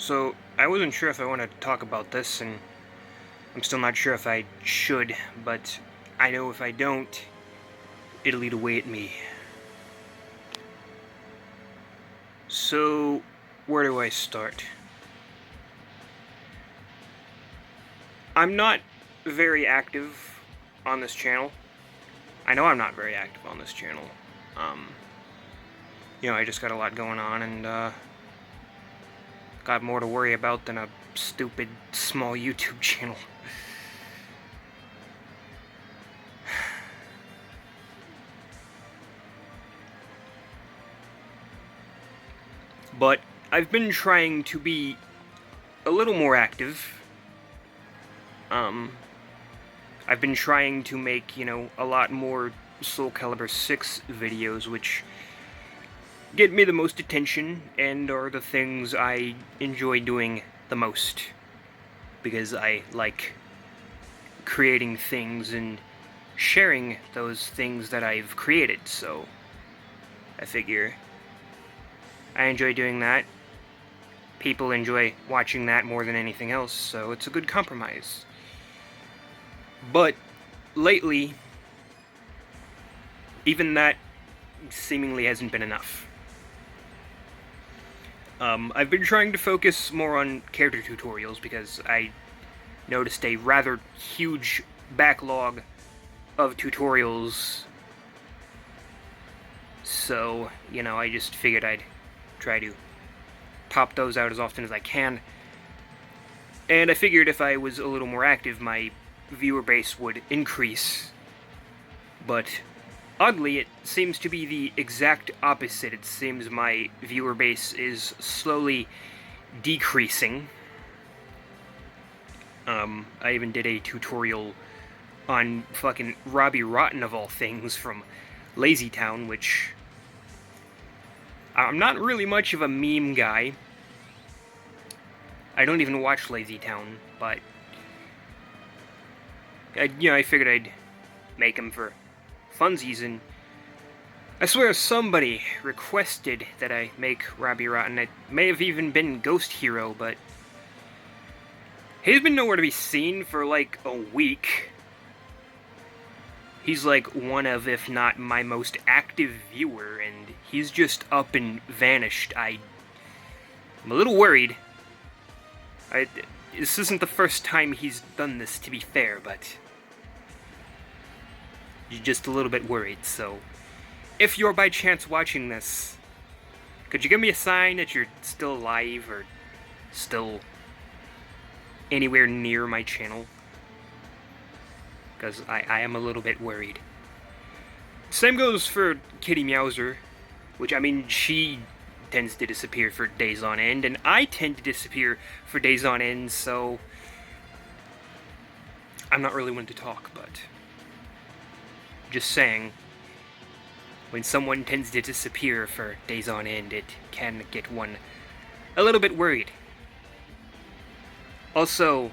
So, I wasn't sure if I wanted to talk about this, and I'm still not sure if I should, but I know if I don't, it'll eat away at me. So, where do I start? I'm not very active on this channel. I know I'm not very active on this channel. I just got a lot going on, and, got more to worry about than a stupid, small YouTube channel. But I've been trying to be a little more active. I've been trying to make, a lot more Soul Calibur 6 videos, which get me the most attention and are the things I enjoy doing the most. Because I like creating things and sharing those things that I've created, so I figure I enjoy doing that. People enjoy watching that more than anything else, so it's a good compromise. But lately, even that seemingly hasn't been enough. I've been trying to focus more on character tutorials because I noticed a rather huge backlog of tutorials. So, I just figured I'd try to pop those out as often as I can. And I figured if I was a little more active, my viewer base would increase. But oddly, it seems to be the exact opposite. It seems my viewer base is slowly decreasing. I even did a tutorial on fucking Robbie Rotten, of all things, from Lazy Town, which I'm not really much of a meme guy. I don't even watch Lazy Town, but I figured I'd make him for funsies, and I swear somebody requested that I make Robbie Rotten. It may have even been Ghost Hero, but he's been nowhere to be seen for like a week. He's like one of, if not my most active viewer, and he's just up and vanished. I'm a little worried. This isn't the first time he's done this, to be fair, but you're just a little bit worried, so if you're by chance watching this, could you give me a sign that you're still alive or still anywhere near my channel? Because I am a little bit worried. Same goes for Kitty Meowser, which, she tends to disappear for days on end, and I tend to disappear for days on end, so I'm not really one to talk, but just saying, when someone tends to disappear for days on end, it can get one a little bit worried. Also,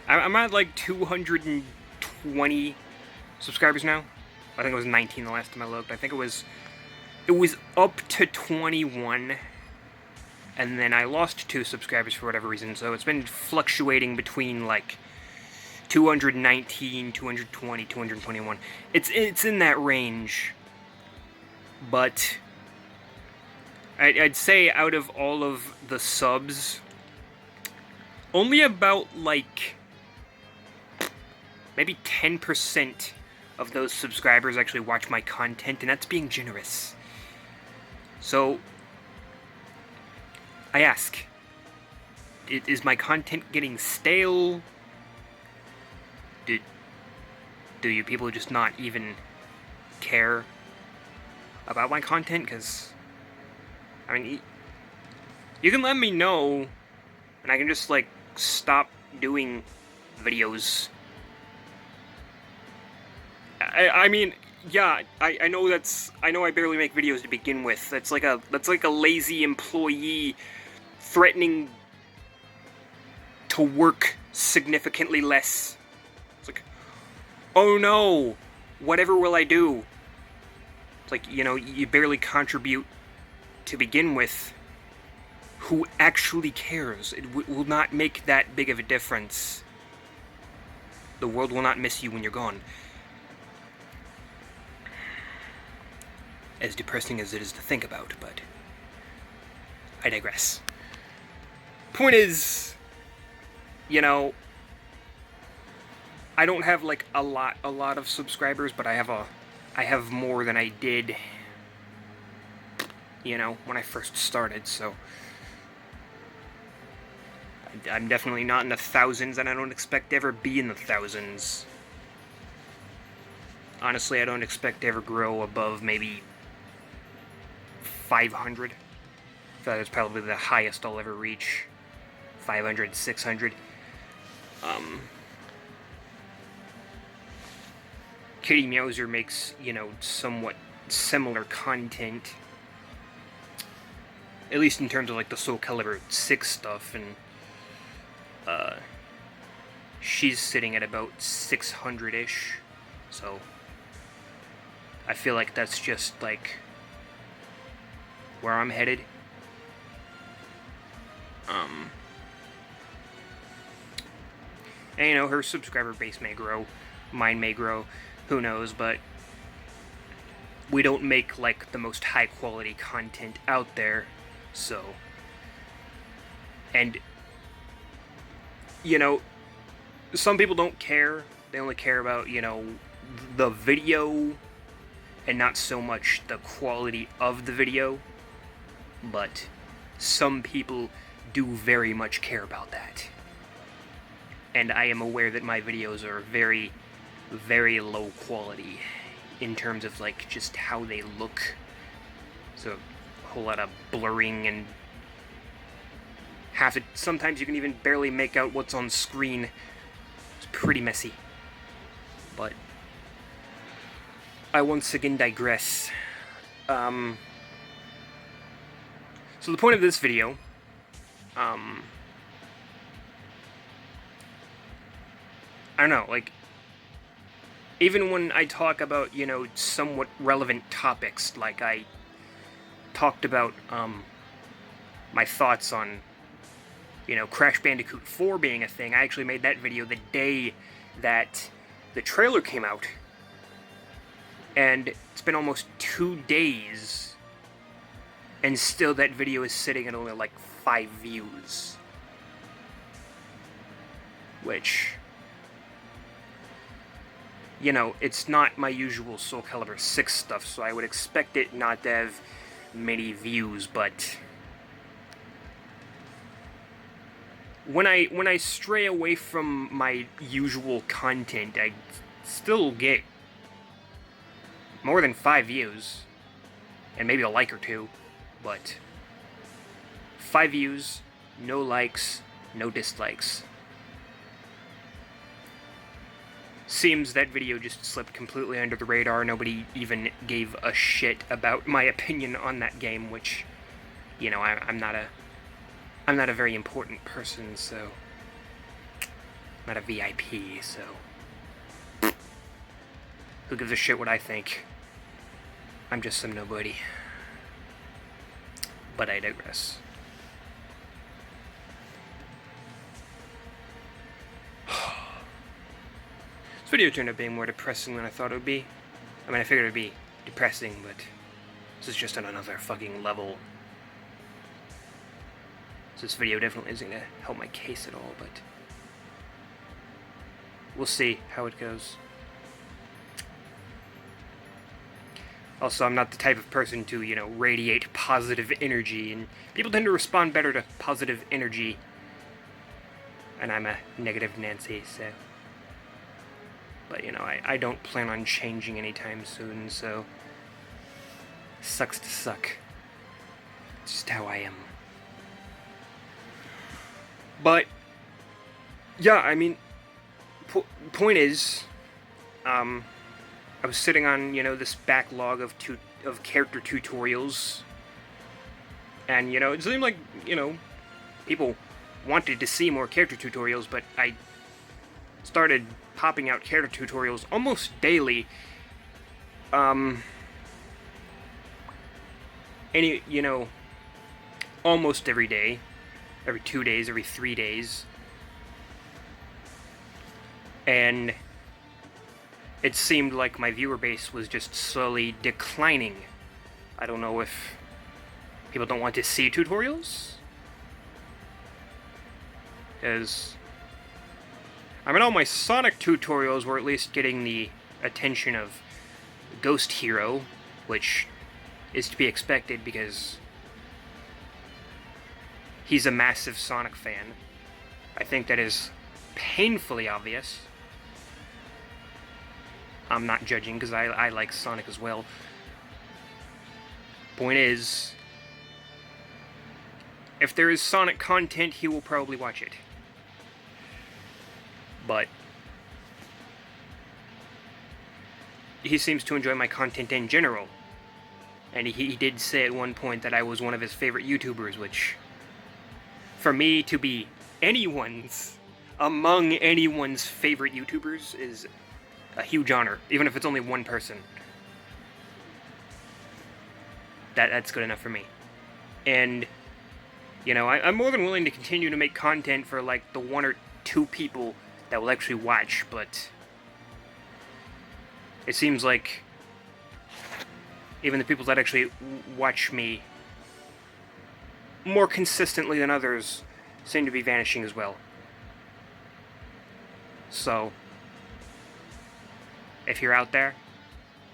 I'm at like 220 subscribers now. I think it was 19 the last time I looked. I think it was up to 21, and then I lost 2 subscribers for whatever reason, so it's been fluctuating between like 219, 220, 221. It's in that range, but I'd say out of all of the subs, only about like maybe 10% of those subscribers actually watch my content, and that's being generous. So, I ask, is my content getting stale? Do you people just not even care about my content? Because, you can let me know, and I can just, like, stop doing videos. I know I know I barely make videos to begin with. That's like a lazy employee threatening to work significantly less. It's like, oh no, whatever will I do? It's like, you barely contribute to begin with. who actually cares. It will not make that big of a difference. The world will not miss you when you're gone. As depressing as it is to think about, but I digress. Point is, you know, I don't have like a lot of subscribers, but I have more than I did, you know, when I first started, so I'm definitely not in the thousands, and I don't expect to ever be in the thousands. Honestly, I don't expect to ever grow above maybe 500. That is probably the highest I'll ever reach. 500, 600. Katie Meowser makes, you know, somewhat similar content. At least in terms of, like, the Soul Calibur 6 stuff, and, she's sitting at about 600-ish, so I feel like that's just, like, where I'm headed. And, you know, her subscriber base may grow, mine may grow, who knows, but we don't make, like, the most high-quality content out there, so... And, you know, some people don't care. They only care about, you know, the video and not so much the quality of the video. But some people do very much care about that. And I am aware that my videos are very, very low quality in terms of, like, just how they look. So, a whole lot of blurring and sometimes you can even barely make out what's on screen. It's pretty messy. But I once again digress. So the point of this video, I don't know, like, even when I talk about, you know, somewhat relevant topics, like I talked about, my thoughts on, you know, Crash Bandicoot 4 being a thing. I actually made that video the day that the trailer came out. And it's been almost 2 days, and still that video is sitting at only like 5 views. Which, you know, it's not my usual Soul Calibur 6 stuff, so I would expect it not to have many views, but when I stray away from my usual content, I still get more than 5 views, and maybe a like or two, but 5 views, no likes, no dislikes. Seems that video just slipped completely under the radar. Nobody even gave a shit about my opinion on that game, which, you know, I'm not a very important person, so I'm not a VIP, so who gives a shit what I think? I'm just some nobody. But I digress. This video turned out being more depressing than I thought it would be. I mean, I figured it would be depressing, but this is just on another fucking level. So this video definitely isn't going to help my case at all, but we'll see how it goes. Also, I'm not the type of person to, you know, radiate positive energy, and people tend to respond better to positive energy. And I'm a negative Nancy, so... But, you know, I don't plan on changing anytime soon, so... Sucks to suck. It's just how I am. But, yeah, I mean, point is, I was sitting on, you know, this backlog of character tutorials, and, you know, it seemed like, you know, people wanted to see more character tutorials, but I started popping out character tutorials almost daily. You know, almost every day, every 2 days, every 3 days. And it seemed like my viewer base was just slowly declining. I don't know if people don't want to see tutorials? Because, I mean, all my Sonic tutorials were at least getting the attention of Ghost Hero, which is to be expected because he's a massive Sonic fan. I think that is painfully obvious. I'm not judging because I like Sonic as well. Point is, if there is Sonic content, he will probably watch it. But he seems to enjoy my content in general. And he did say at one point that I was one of his favorite YouTubers, which, for me to be among anyone's favorite YouTubers is a huge honor, even if it's only one person. That's good enough for me. And, you know, I'm more than willing to continue to make content for, like, the 1 or 2 people that will actually watch, but it seems like even the people that actually watch me more consistently than others seem to be vanishing as well. So, if you're out there,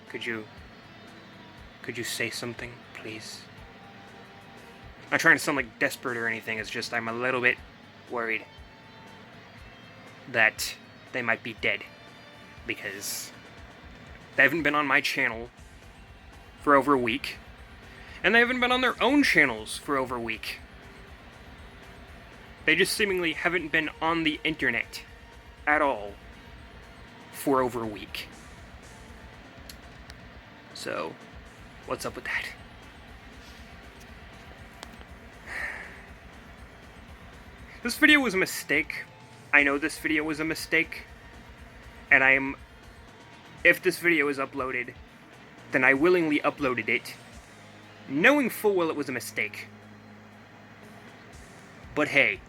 could you say something, please? I'm not trying to sound like desperate or anything, it's just I'm a little bit worried that they might be dead, because they haven't been on my channel for over a week, and they haven't been on their own channels for over a week. They just seemingly haven't been on the internet at all for over a week. So, what's up with that? This video was a mistake. I know this video was a mistake. And if this video is uploaded, then I willingly uploaded it, knowing full well it was a mistake. But hey,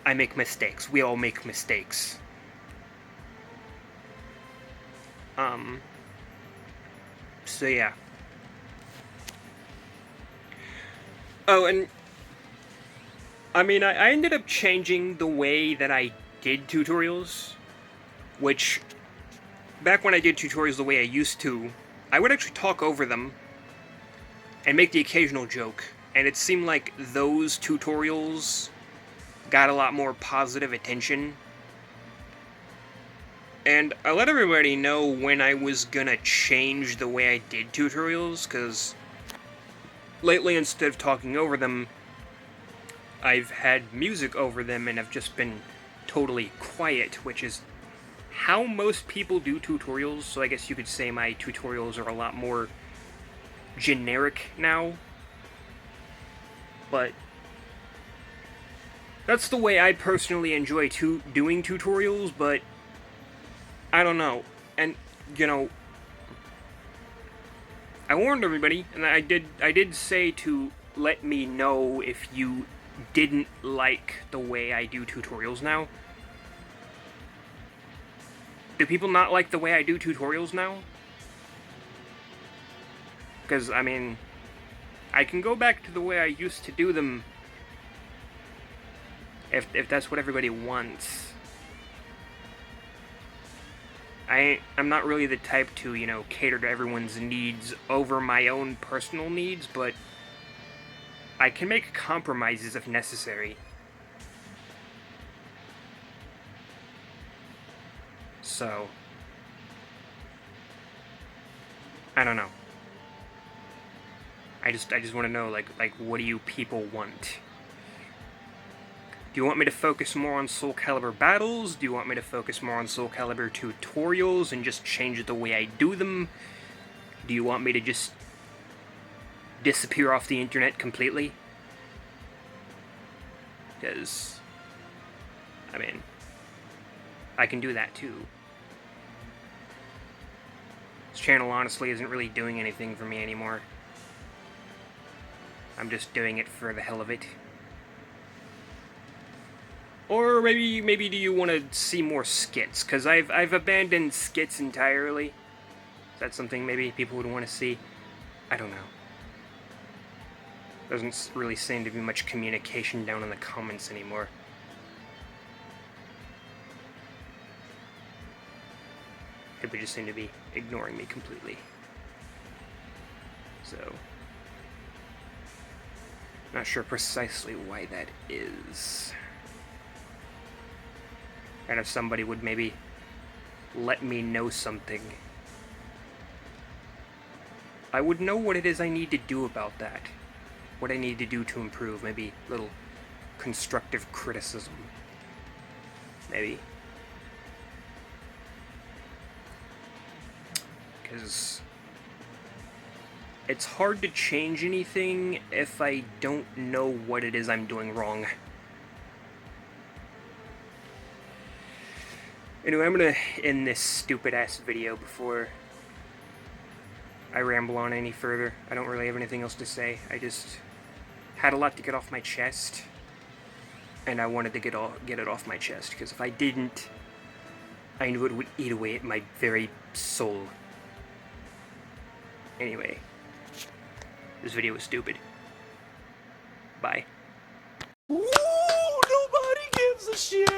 I make mistakes. We all make mistakes. So yeah. Oh, and I mean, I ended up changing the way that I did tutorials, which, back when I did tutorials the way I used to, I would actually talk over them and make the occasional joke, and it seemed like those tutorials got a lot more positive attention. And I let everybody know when I was gonna change the way I did tutorials, because lately, instead of talking over them, I've had music over them and have just been totally quiet, which is how most people do tutorials, so I guess you could say my tutorials are a lot more generic now. But that's the way I personally enjoy doing tutorials, but I don't know. And, you know, I warned everybody, and I did say to let me know if you didn't like the way I do tutorials now. Do people not like the way I do tutorials now? Because, I mean, I can go back to the way I used to do them if that's what everybody wants. I'm not really the type to, you know, cater to everyone's needs over my own personal needs, but I can make compromises if necessary. So, I don't know. I just want to know, like, what do you people want? Do you want me to focus more on Soul Calibur battles? Do you want me to focus more on Soul Calibur tutorials and just change the way I do them? Do you want me to just disappear off the internet completely? Because, I mean, I can do that too. This channel honestly isn't really doing anything for me anymore. I'm just doing it for the hell of it. Or maybe do you want to see more skits? Because I've abandoned skits entirely. Is that something maybe people would want to see? I don't know. Doesn't really seem to be much communication down in the comments anymore. People just seem to be ignoring me completely. So, not sure precisely why that is. And if somebody would maybe let me know something, I would know what it is I need to do about that. What I need to do to improve. Maybe a little constructive criticism. Maybe. Because it's hard to change anything if I don't know what it is I'm doing wrong. Anyway, I'm gonna end this stupid-ass video before I ramble on any further. I don't really have anything else to say. I just had a lot to get off my chest, and I wanted to get it off my chest, because if I didn't, I knew it would eat away at my very soul. Anyway, this video was stupid. Bye. Ooh, nobody gives a shit.